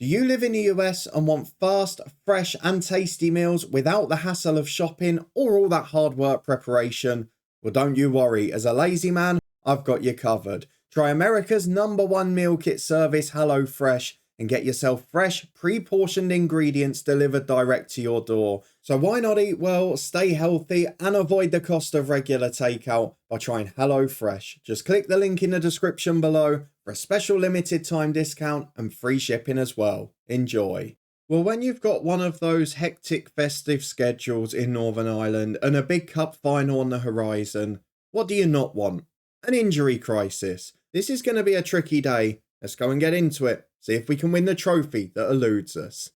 Do you live in the US and want fast, fresh and tasty meals without the hassle of shopping or all that hard work preparation? Well, don't you worry, as a lazy man, I've got you covered. Try America's #1 meal kit service, HelloFresh, and get yourself fresh, pre-portioned ingredients delivered direct to your door. So why not eat well, stay healthy, and avoid the cost of regular takeout by trying HelloFresh? Just click the link in the description below for a special limited time discount and free shipping as well. Enjoy. Well, when you've got one of those hectic festive schedules in Northern Ireland and a big cup final on the horizon, what do you not want? An injury crisis. This is going to be a tricky day. Let's go and get into it. See if we can win the trophy that eludes us.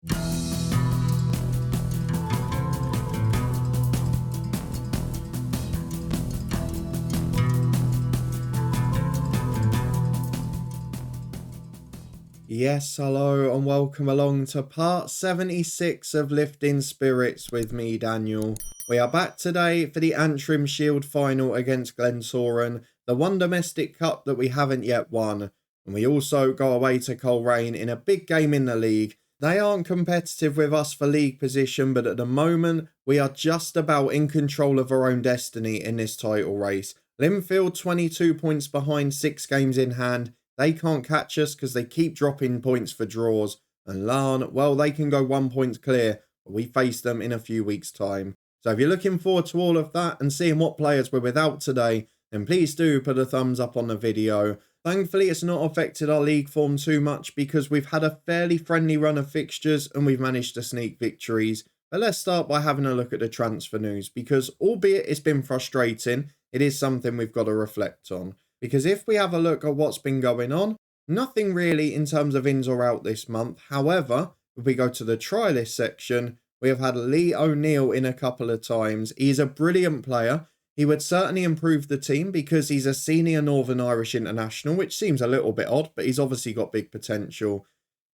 Yes, hello and welcome along to part 76 of Lifting Spirits with me, Daniel. We are back today for the Antrim Shield final against Glentoran, the one domestic cup that we haven't yet won. And we also go away to Coleraine in a big game in the league. They aren't competitive with us for league position, but at the moment, we are just about in control of our own destiny in this title race. Linfield 22 points behind, 6 games in hand. They can't catch us because they keep dropping points for draws. And Larne, well, they can go 1 point clear, but we face them in a few weeks' time. So if you're looking forward to all of that and seeing what players we're without today, then please do put a thumbs up on the video. Thankfully, it's not affected our league form too much because we've had a fairly friendly run of fixtures and we've managed to sneak victories. But let's start by having a look at the transfer news because albeit it's been frustrating, it is something we've got to reflect on. Because if we have a look at what's been going on, nothing really in terms of ins or out this month. However, if we go to the try list section, we have had Lee O'Neill in a couple of times. He's a brilliant player. He would certainly improve the team because he's a senior Northern Irish international, which seems a little bit odd, but he's obviously got big potential.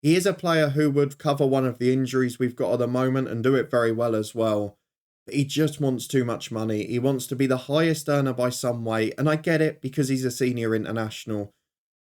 He is a player who would cover one of the injuries we've got at the moment and do it very well as well. But he just wants too much money. He wants to be the highest earner by some way, and I get it because he's a senior international.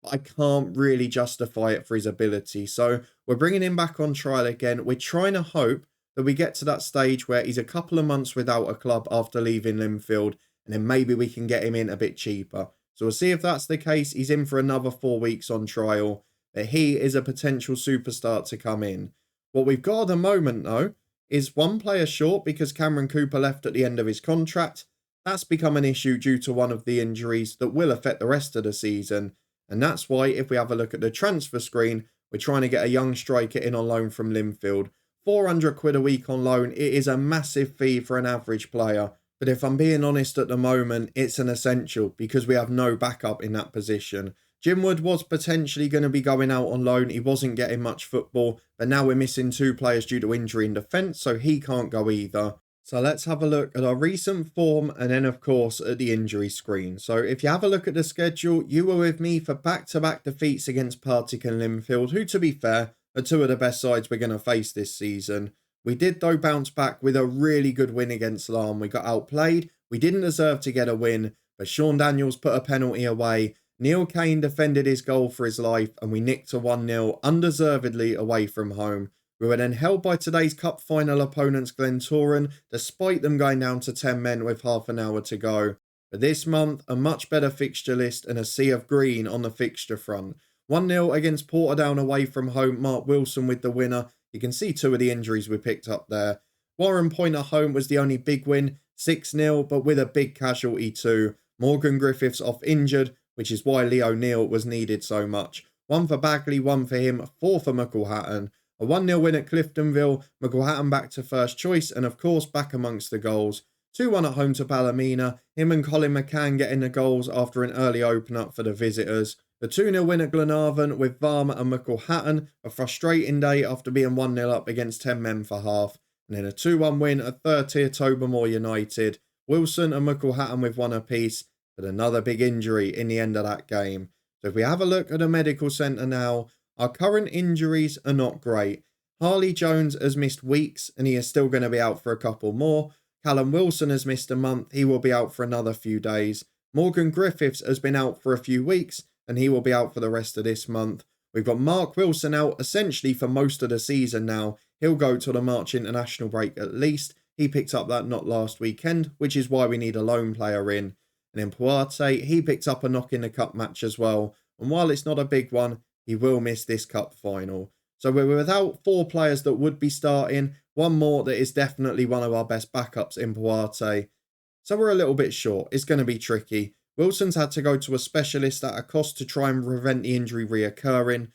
But I can't really justify it for his ability. So we're bringing him back on trial again. We're trying to hope that we get to that stage where he's a couple of months without a club after leaving Linfield, and then maybe we can get him in a bit cheaper. So we'll see if that's the case. He's in for another 4 weeks on trial, but he is a potential superstar to come in. What we've got at the moment, though, is one player short because Cameron Cooper left at the end of his contract. That's become an issue due to one of the injuries that will affect the rest of the season. And that's why, if we have a look at the transfer screen, we're trying to get a young striker in on loan from Linfield. 400 quid a week on loan, it is a massive fee for an average player. But if I'm being honest at the moment, it's an essential because we have no backup in that position. Jim Wood was potentially going to be going out on loan. He wasn't getting much football, but now we're missing 2 players due to injury in defence, so he can't go either. So let's have a look at our recent form and then, of course, at the injury screen. So if you have a look at the schedule, you were with me for back-to-back defeats against Partick and Linfield, who, to be fair, are 2 of the best sides we're going to face this season. We did, though, bounce back with a really good win against Larne. We got outplayed. We didn't deserve to get a win, but Sean Daniels put a penalty away. Neil Kane defended his goal for his life, and we nicked a 1-0 undeservedly away from home. We were then held by today's cup final opponents Glentoran, despite them going down to 10 men with half an hour to go. But this month, a much better fixture list and a sea of green on the fixture front. 1-0 against Portadown away from home, Mark Wilson with the winner. You can see 2 of the injuries we picked up there. Warren Point at home was the only big win, 6-0, but with a big casualty too. Morgan Griffiths off injured, which is why Lee O'Neill was needed so much. 1 for Bagley, 1 for him, 4 for McElhatton. A 1-0 win at Cliftonville, McElhatton back to first choice, and of course back amongst the goals. 2-1 at home to Ballymena, him and Colin McCann getting the goals after an early open-up for the visitors. The 2-0 win at Glenavon with Varma and McElhatton, a frustrating day after being 1-0 up against 10 men for half. And then a 2-1 win at third tier Tobermoor United. Wilson and McElhatton with 1 apiece, but another big injury in the end of that game. So if we have a look at the medical centre now, our current injuries are not great. Harley Jones has missed weeks and he is still going to be out for a couple more. Callum Wilson has missed a month, he will be out for another few days. Morgan Griffiths has been out for a few weeks and he will be out for the rest of this month. We've got Mark Wilson out essentially for most of the season now. He'll go to the March international break at least. He picked up that knock last weekend, which is why we need a lone player in. And then Puarte, he picked up a knock in the cup match as well. And while it's not a big one, he will miss this cup final. So we're without 4 players that would be starting. One more that is definitely one of our best backups in Puarte. So we're a little bit short. It's going to be tricky. Wilson's had to go to a specialist at a cost to try and prevent the injury reoccurring.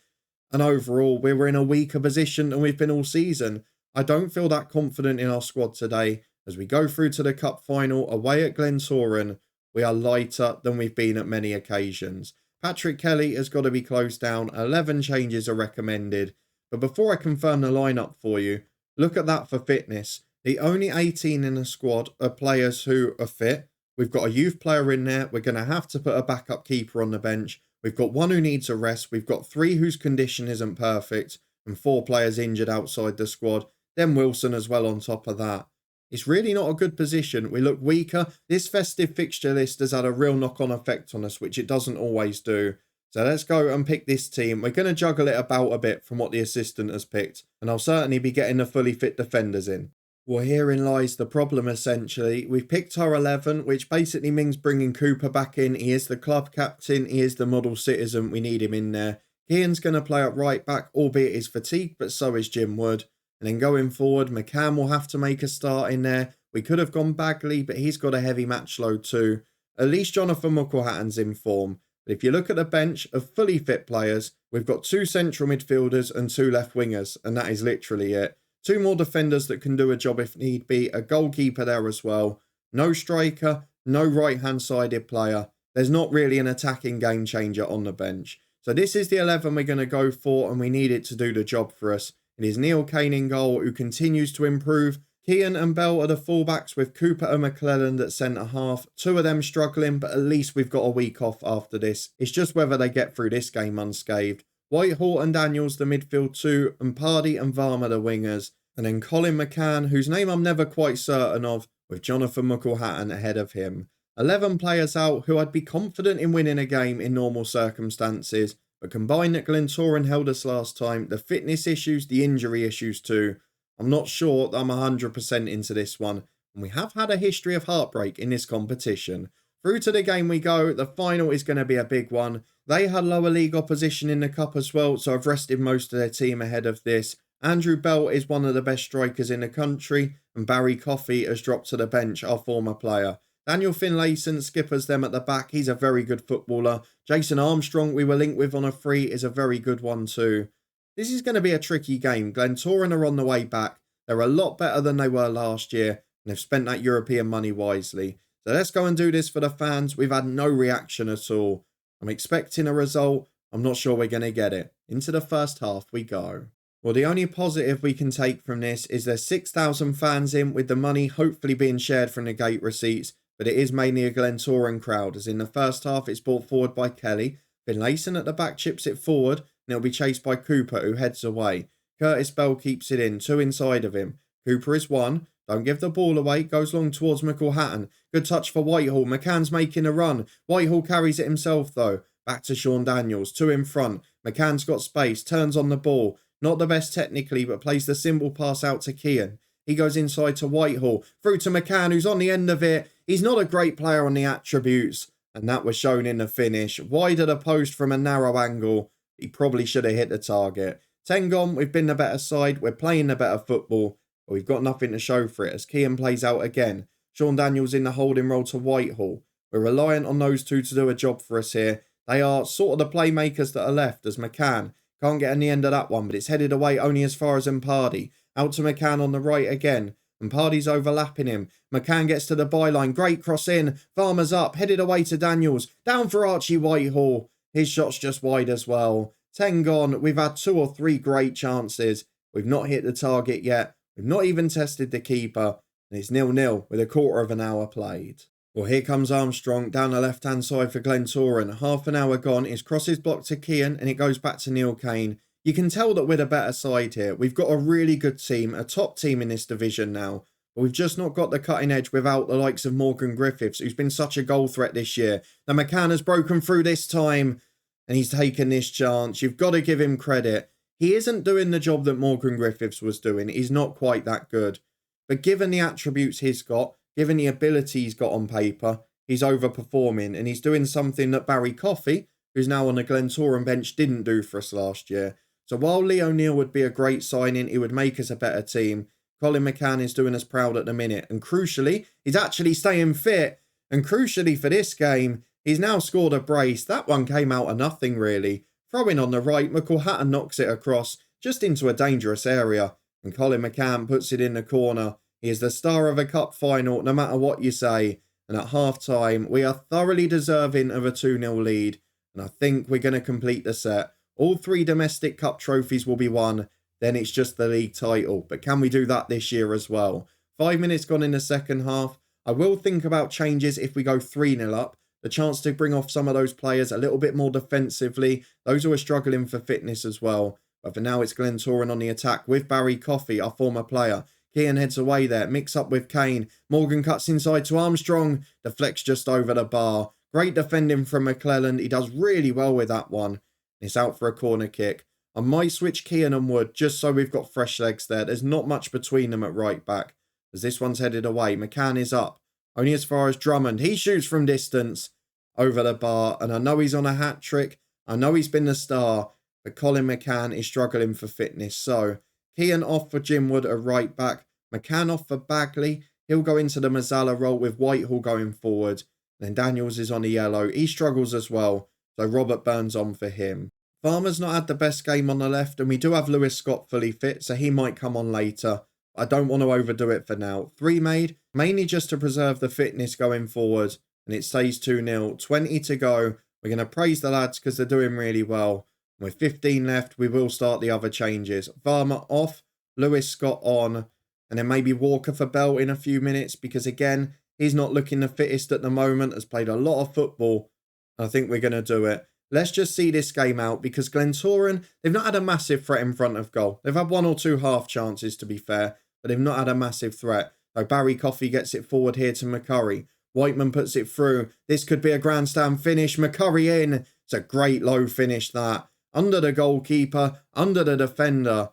And overall, we were in a weaker position than we've been all season. I don't feel that confident in our squad today. As we go through to the cup final away at Glentoran, we are lighter than we've been at many occasions. Patrick Kelly has got to be closed down. 11 changes are recommended. But before I confirm the lineup for you, look at that for fitness. The only 18 in the squad are players who are fit. We've got a youth player in there. We're going to have to put a backup keeper on the bench. We've got 1 who needs a rest. We've got 3 whose condition isn't perfect. And 4 players injured outside the squad. Then Wilson as well on top of that. It's really not a good position. We look weaker. This festive fixture list has had a real knock-on effect on us, which it doesn't always do. So let's go and pick this team. We're going to juggle it about a bit from what the assistant has picked. And I'll certainly be getting the fully fit defenders in. Well, herein lies the problem, essentially. We've picked our 11, which basically means bringing Cooper back in. He is the club captain. He is the model citizen. We need him in there. Keane's going to play at right back, albeit he's fatigued, but so is Jim Wood. And then going forward, McCann will have to make a start in there. We could have gone Bagley, but he's got a heavy match load too. At least Jonathan Mucklehatton's in form. But if you look at the bench of fully fit players, we've got 2 central midfielders and 2 left wingers, and that is literally it. 2 more defenders that can do a job if need be, a goalkeeper there as well. No striker, no right-hand sided player. There's not really an attacking game changer on the bench. So this is the 11 we're going to go for, and we need it to do the job for us. It is Neil Kane in goal, who continues to improve. Keane and Bell are the fullbacks, with Cooper and McClelland at centre-half. 2 of them struggling, but at least we've got a week off after this. It's just whether they get through this game unscathed. Whitehall and Daniels the midfield 2, and Pardee and Varma the wingers. And then Colin McCann, whose name I'm never quite certain of, with Jonathan Mucklehatton ahead of him. 11 players out who I'd be confident in winning a game in normal circumstances. But combined that Glentoran held us last time, the fitness issues, the injury issues too. I'm not sure that I'm 100% into this one. And we have had a history of heartbreak in this competition. Through to the game we go. The final is going to be a big one. They had lower league opposition in the cup as well, so I've rested most of their team ahead of this. Andrew Bell is one of the best strikers in the country, and Barry Coffey has dropped to the bench, our former player. Daniel Finlayson skippers them at the back. He's a very good footballer. Jason Armstrong, we were linked with on a free, is a very good one too. This is going to be a tricky game. Glentoran are on the way back. They're a lot better than they were last year, and they've spent that European money wisely. So let's go and do this for the fans. We've had no reaction at all. I'm expecting a result. I'm not sure we're going to get it. Into the first half we go. Well, the only positive we can take from this is there's 6,000 fans in, with the money hopefully being shared from the gate receipts, but it is mainly a Glentoran crowd, as in the first half it's brought forward by Kelly. Finlayson at the back chips it forward, and it'll be chased by Cooper, who heads away. Curtis Bell keeps it in, 2 inside of him. Cooper is 1, don't give the ball away, goes long towards Mucklehatton. Good touch for Whitehall, McCann's making a run. Whitehall carries it himself though. Back to Sean Daniels, 2 in front. McCann's got space, turns on the ball. Not the best technically, but plays the simple pass out to Keane. He goes inside to Whitehall. Through to McCann, who's on the end of it. He's not a great player on the attributes. And that was shown in the finish. Wide of the post from a narrow angle. He probably should have hit the target. 10 gone, we've been the better side. We're playing the better football. But we've got nothing to show for it as Keane plays out again. Sean Daniels in the holding role to Whitehall. We're reliant on those 2 to do a job for us here. They are sort of the playmakers that are left, as McCann can't get in the end of that one, but it's headed away only as far as Mpardee. Out to McCann on the right again. Mpardee's overlapping him. McCann gets to the byline. Great cross in. Farmer's up. Headed away to Daniels. Down for Archie Whitehall. His shot's just wide as well. 10 gone. We've had 2 or 3 great chances. We've not hit the target yet. We've not even tested the keeper. And it's 0-0 with a quarter of an hour played. Well, here comes Armstrong down the left-hand side for Glentoran. Half an hour gone. His cross is blocked to Keane and it goes back to Neil Kane. You can tell that we're the better side here. We've got a really good team, a top team in this division now. But we've just not got the cutting edge without the likes of Morgan Griffiths, who's been such a goal threat this year. Now McCann has broken through this time. and he's taken this chance. You've got to give him credit. He isn't doing the job that Morgan Griffiths was doing. He's not quite that good. But given the attributes he's got, given the ability he's got on paper, he's overperforming, and he's doing something that Barry Coffey, who's now on the Glentoran bench, didn't do for us last year. So while Lee O'Neill would be a great signing, he would make us a better team, Colin McCann is doing us proud at the minute. And crucially, he's actually staying fit. And crucially for this game, he's now scored a brace. That one came out of nothing, really. Throwing on the right, McElhatton knocks it across, just into a dangerous area. And Colin McCann puts it in the corner. He is the star of a cup final, no matter what you say. And at half-time, we are thoroughly deserving of a 2-0 lead. And I think we're going to complete the set. All 3 domestic cup trophies will be won. Then it's just the league title. But can we do that this year as well? 5 minutes gone in the second half. I will think about changes if we go 3-0 up. The chance to bring off some of those players a little bit more defensively. Those who are struggling for fitness as well. But for now, it's Glentoran on the attack with Barry Coffey, our former player. Kean heads away there. Mix up with Kane. Morgan cuts inside to Armstrong. Deflects just over the bar. Great defending from McClelland. He does really well with that one. It's out for a corner kick. I might switch Kean and Wood just so we've got fresh legs there. There's not much between them at right back. As this one's headed away. McCann is up. Only as far as Drummond. He shoots from distance over the bar. And I know he's on a hat-trick. I know he's been the star. But Colin McCann is struggling for fitness. So, Kean off for Jim Wood at right back. McCann off for Bagley. He'll go into the Mazzala role with Whitehall going forward. Then Daniels is on a yellow. He struggles as well. So Robert Burns on for him. Farmer's not had the best game on the left. And we do have Lewis Scott fully fit. So he might come on later. I don't want to overdo it for now. 3 made. Mainly just to preserve the fitness going forward. And it stays 2-0. 20 to go. We're going to praise the lads because they're doing really well. And with 15 left, we will start the other changes. Farmer off. Lewis Scott on. And then maybe Walker for Bell in a few minutes. Because again, he's not looking the fittest at the moment. Has played a lot of football. I think we're going to do it. Let's just see this game out because Glentoran, they've not had a massive threat in front of goal. They've had 1 or 2 half chances to be fair, but they've not had a massive threat. So Barry Coffey gets it forward here to McCurry. Whiteman puts it through. This could be a grandstand finish. McCurry in. It's a great low finish that. Under the goalkeeper, under the defender.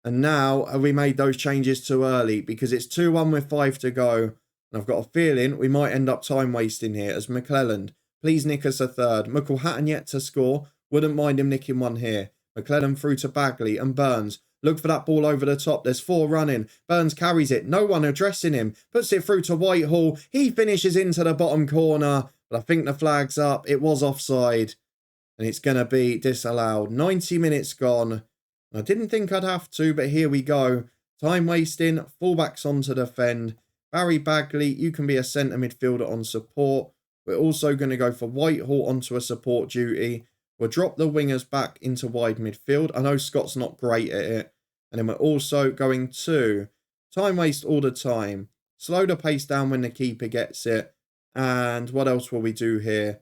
And now have we made those changes too early because it's 2-1 with 5 to go. And I've got a feeling we might end up time wasting here as McClelland. Please nick us a third. McElhatton yet to score. Wouldn't mind him nicking one here. McClelland through to Bagley and Burns. Look for that ball over the top. There's 4 running. Burns carries it. No one addressing him. Puts it through to Whitehall. He finishes into the bottom corner. But I think the flag's up. It was offside. And it's going to be disallowed. 90 minutes gone. I didn't think I'd have to, but here we go. Time wasting. Fullbacks on to defend. Barry Bagley, you can be a centre midfielder on support. We're also going to go for Whitehall onto a support duty. We'll drop the wingers back into wide midfield. I know Scott's not great at it. And then we're also going to time waste all the time. Slow the pace down when the keeper gets it. And what else will we do here?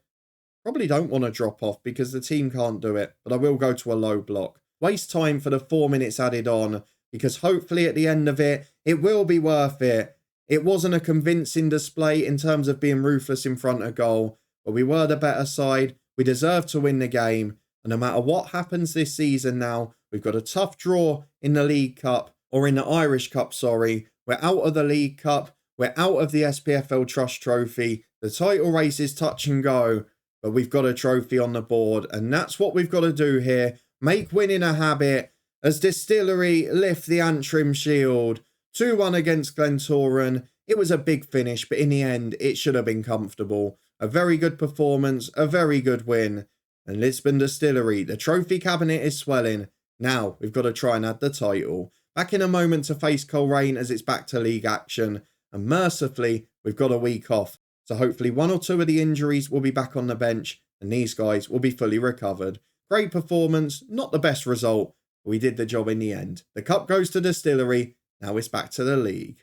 Probably don't want to drop off because the team can't do it. But I will go to a low block. Waste time for the 4 minutes added on. Because hopefully at the end of it, it will be worth it. It wasn't a convincing display in terms of being ruthless in front of goal, but we were the better side. We deserved to win the game. And no matter what happens this season now, we've got a tough draw in the League Cup, or in the Irish Cup, sorry. We're out of the League Cup. We're out of the SPFL Trust Trophy. The title race is touch and go, but we've got a trophy on the board. And that's what we've got to do here. Make winning a habit as Distillery lift the Antrim Shield. 2-1 against Glentoran. It was a big finish, but in the end, it should have been comfortable. A very good performance, a very good win. And Lisburn Distillery, the trophy cabinet is swelling. Now, we've got to try and add the title. Back in a moment to face Coleraine as it's back to league action. And mercifully, we've got a week off. So hopefully 1 or 2 of the injuries will be back on the bench. And these guys will be fully recovered. Great performance, not the best result. But we did the job in the end. The cup goes to Distillery. Now it's back to the league.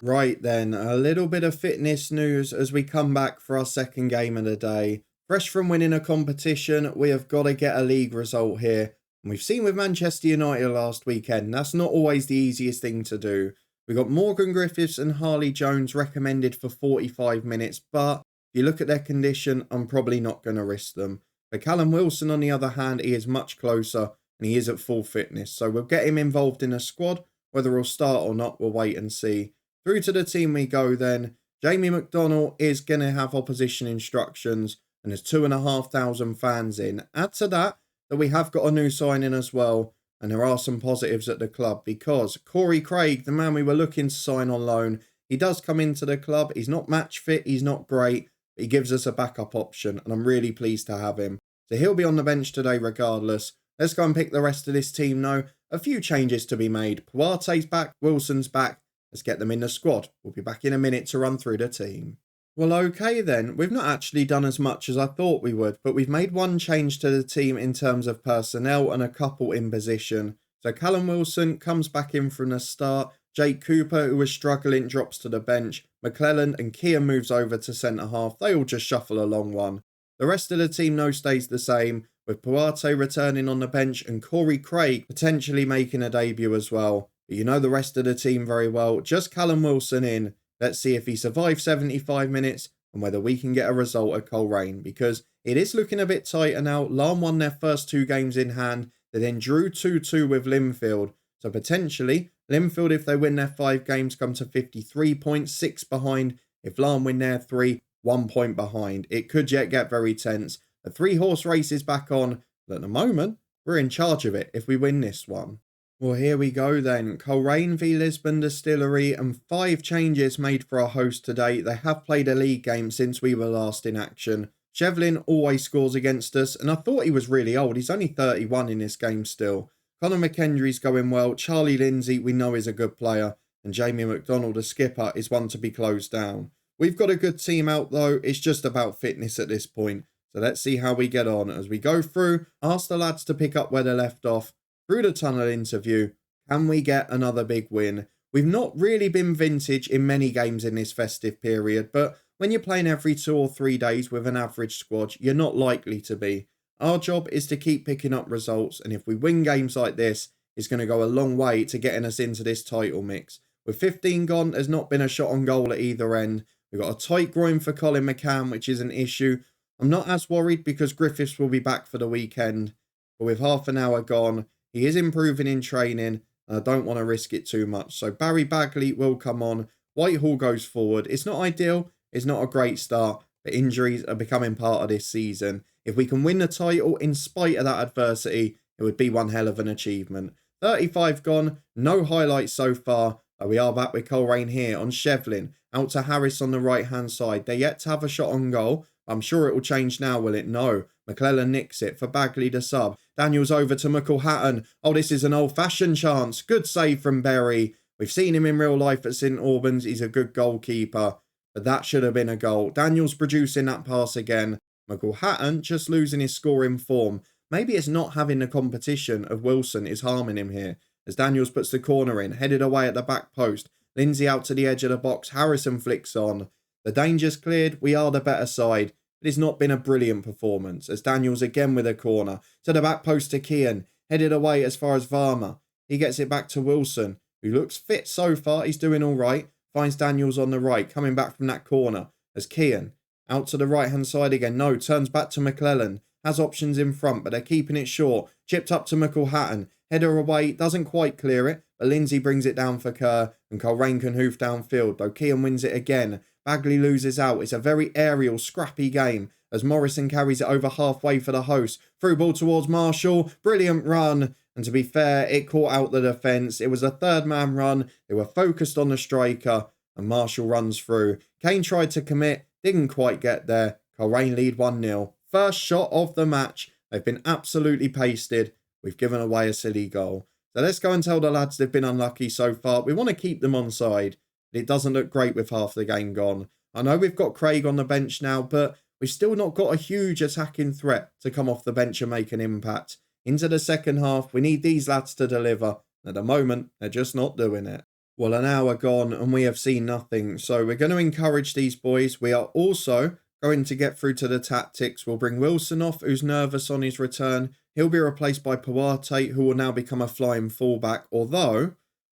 Right then, a little bit of fitness news as we come back for our second game of the day. Fresh from winning a competition, we have got to get a league result here. And we've seen with Manchester United last weekend, that's not always the easiest thing to do. We got Morgan Griffiths and Harley Jones recommended for 45 minutes, but you look at their condition, I'm probably not going to risk them. But Callum Wilson, on the other hand, he is much closer and he is at full fitness. So we'll get him involved in a squad. Whether he'll start or not, we'll wait and see. Through to the team we go then. Jamie McDonnell is going to have opposition instructions and there's 2,500 fans in. Add to that we have got a new signing as well. And there are some positives at the club because Corey Craig, the man we were looking to sign on loan, he does come into the club. He's not match fit. He's not great. But he gives us a backup option and I'm really pleased to have him. So he'll be on the bench today regardless. Let's go and pick the rest of this team now. A few changes to be made. Puarte's back. Wilson's back. Let's get them in the squad. We'll be back in a minute to run through the team. Well, okay then. We've not actually done as much as I thought we would, but we've made one change to the team in terms of personnel and a couple in position. So Callum Wilson comes back in from the start. Jake Cooper, who was struggling, drops to the bench. McClellan and Kian moves over to centre-half. They all just shuffle along one. The rest of the team now stays the same, with Puarte returning on the bench and Corey Craig potentially making a debut as well. But you know the rest of the team very well. Just Callum Wilson in. Let's see if he survives 75 minutes and whether we can get a result at Coleraine, because it is looking a bit tighter now. Larne won their first 2 games in hand. They then drew 2-2 with Linfield. So potentially, Linfield, if they win their 5 games, come to 53 points, 6 behind. If Larne win their 3, 1 point behind. It could yet get very tense. The 3-horse race is back on, but at the moment, we're in charge of it if we win this one. Well, here we go then. Coleraine v Lisburn Distillery and 5 changes made for our host today. They have played a league game since we were last in action. Shevlin always scores against us, and I thought he was really old. He's only 31 in this game still. Conor McKendry's going well. Charlie Lindsay, we know, is a good player. And Jamie McDonnell, the skipper, is one to be closed down. We've got a good team out though. It's just about fitness at this point. So let's see how we get on as we go through. Ask the lads to pick up where they left off. Through the tunnel interview, can we get another big win? We've not really been vintage in many games in this festive period, but when you're playing every 2 or 3 days with an average squad, you're not likely to be. Our job is to keep picking up results, and if we win games like this, it's going to go a long way to getting us into this title mix. With 15 gone, there's not been a shot on goal at either end. We've got a tight groin for Colin McCann, which is an issue. I'm not as worried because Griffiths will be back for the weekend, but with half an hour gone, he is improving in training, and I don't want to risk it too much. So Barry Bagley will come on. Whitehall goes forward. It's not ideal. It's not a great start, but injuries are becoming part of this season. If we can win the title in spite of that adversity, it would be one hell of an achievement. 35 gone. No highlights so far. But we are back with Coleraine here on Shevlin. Out to Harris on the right-hand side. They're yet to have a shot on goal. I'm sure it will change now, will it? No. McClellan nicks it for Bagley to sub. Daniels over to McElhatton. Oh, this is an old-fashioned chance. Good save from Berry. We've seen him in real life at St Albans. He's a good goalkeeper. But that should have been a goal. Daniels producing that pass again. McElhatton just losing his scoring form. Maybe it's not having the competition of Wilson is harming him here. As Daniels puts the corner in, headed away at the back post. Lindsay out to the edge of the box. Harrison flicks on. The danger's cleared. We are the better side. But it's not been a brilliant performance. As Daniels again with a corner. To the back post to Kian. Headed away as far as Varma. He gets it back to Wilson, who looks fit so far. He's doing all right. Finds Daniels on the right, coming back from that corner. As Kian out to the right-hand side again. No, turns back to McClellan. Has options in front, but they're keeping it short. Chipped up to McElhatton. Header away, doesn't quite clear it, but Lindsay brings it down for Kerr, and Coleraine can hoof downfield, though Kian wins it again. Bagley loses out. It's a very aerial, scrappy game, as Morrison carries it over halfway for the host. Through ball towards Marshall. Brilliant run. And to be fair, it caught out the defence. It was a third-man run. They were focused on the striker, and Marshall runs through. Kane tried to commit, didn't quite get there. Coleraine lead 1-0. First shot of the match. They've been absolutely pasted. We've given away a silly goal. So let's go and tell the lads they've been unlucky so far. We want to keep them on side. But it doesn't look great with half the game gone. I know we've got Craig on the bench now, but we've still not got a huge attacking threat to come off the bench and make an impact. Into the second half, we need these lads to deliver. At the moment, they're just not doing it. Well, an hour gone and we have seen nothing. So we're going to encourage these boys. We are also going to get through to the tactics. We'll bring Wilson off, who's nervous on his return. He'll be replaced by Puarte, who will now become a flying fullback. Although,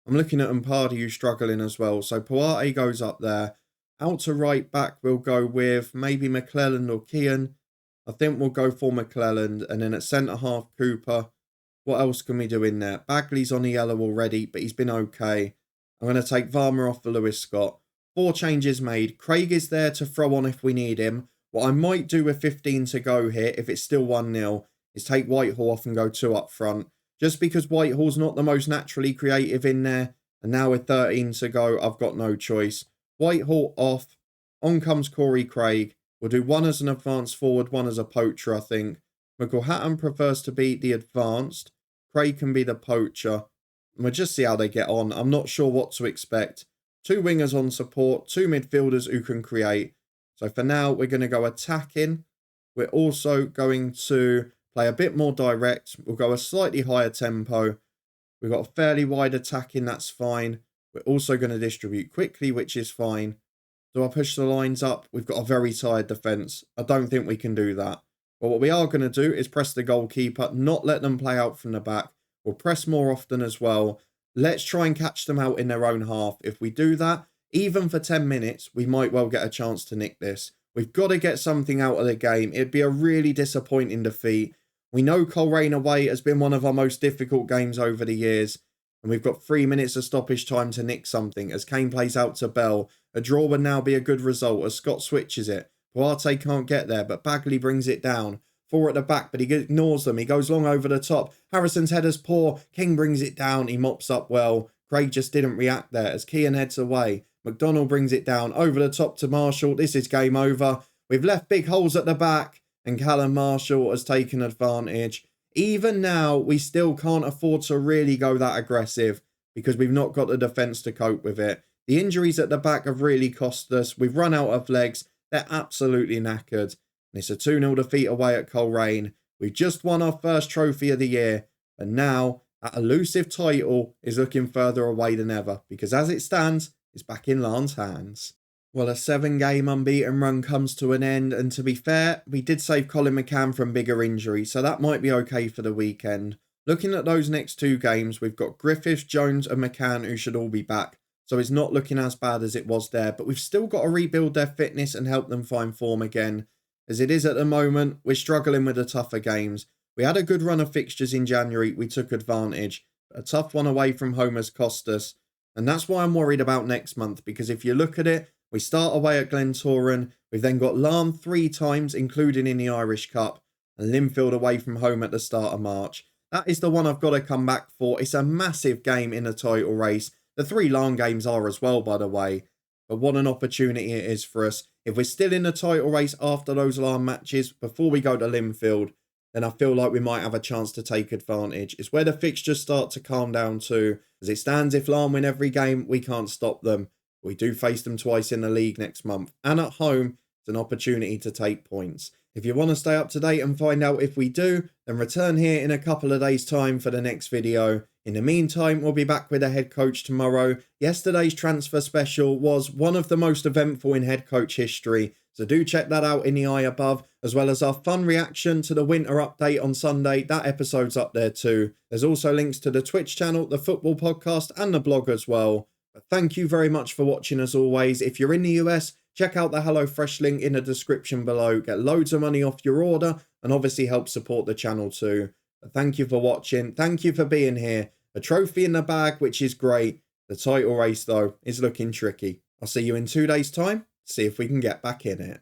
I'm looking at Mpardi, who's struggling as well. So Puarte goes up there. Out to right back, we'll go with maybe McClelland or Kean. I think we'll go for McClelland. And then at centre-half, Cooper. What else can we do in there? Bagley's on the yellow already, but he's been okay. I'm going to take Varmer off for Lewis Scott. 4 changes made. Craig is there to throw on if we need him. What I might do with 15 to go here, if it's still 1-0, is take Whitehall off and go 2 up front. Just because Whitehall's not the most naturally creative in there. And now with 13 to go, I've got no choice. Whitehall off. On comes Corey Craig. We'll do 1 as an advanced forward, 1 as a poacher, I think. McElhatton prefers to be the advanced. Craig can be the poacher. And we'll just see how they get on. I'm not sure what to expect. 2 wingers on support, 2 midfielders who can create. So for now, we're going to go attacking. We're also going to play a bit more direct. We'll go a slightly higher tempo. We've got a fairly wide attacking, that's fine. We're also going to distribute quickly, which is fine. Do I push the lines up? We've got a very tired defence. I don't think we can do that. But what we are going to do is press the goalkeeper, not let them play out from the back. We'll press more often as well. Let's try and catch them out in their own half. If we do that, even for 10 minutes, we might well get a chance to nick this. We've got to get something out of the game. It'd be a really disappointing defeat. We know Coleraine away has been one of our most difficult games over the years. And we've got 3 minutes of stoppage time to nick something as Kane plays out to Bell. A draw would now be a good result as Scott switches it. Puarte can't get there, but Bagley brings it down. 4 at the back, but he ignores them. He goes long over the top. Harrison's header's poor. King brings it down. He mops up well. Craig just didn't react there as Kean heads away. McDonald brings it down over the top to Marshall. This is game over. We've left big holes at the back and Callum Marshall has taken advantage. Even now, we still can't afford to really go that aggressive because we've not got the defence to cope with it. The injuries at the back have really cost us. We've run out of legs. They're absolutely knackered. And it's a 2-0 defeat away at Coleraine. We've just won our first trophy of the year. And now, that elusive title is looking further away than ever. Because as it stands, it's back in Lane's hands. Well, a 7-game unbeaten run comes to an end. And to be fair, we did save Colin McCann from bigger injuries. So that might be okay for the weekend. Looking at those next 2 games, we've got Griffiths, Jones and McCann who should all be back. So it's not looking as bad as it was there. But we've still got to rebuild their fitness and help them find form again. As it is at the moment, we're struggling with the tougher games. We had a good run of fixtures in January. We took advantage. A tough one away from home has cost us. And that's why I'm worried about next month. Because if you look at it, we start away at Glentoran. We've then got Larne 3 times, including in the Irish Cup. And Linfield away from home at the start of March. That is the one I've got to come back for. It's a massive game in the title race. The 3 Larne games are as well, by the way. But what an opportunity it is for us. If we're still in the title race after those Larne matches, before we go to Linfield, then I feel like we might have a chance to take advantage. It's where the fixtures start to calm down too. As it stands, if Larne win every game, we can't stop them. We do face them twice in the league next month. And at home, it's an opportunity to take points. If you want to stay up to date and find out if we do, then return here in a couple of days' time for the next video. In the meantime, we'll be back with a head coach tomorrow. Yesterday's transfer special was one of the most eventful in head coach history, so do check that out in the eye above, as well as our fun reaction to the winter update on Sunday. That episode's up there too. There's also links to the Twitch channel, the football podcast, and the blog as well. But thank you very much for watching as always. If you're in the US, check out the HelloFresh link in the description below. Get loads of money off your order and obviously help support the channel too. But thank you for watching. Thank you for being here. A trophy in the bag, which is great. The title race, though, is looking tricky. I'll see you in 2 days' time. See if we can get back in it.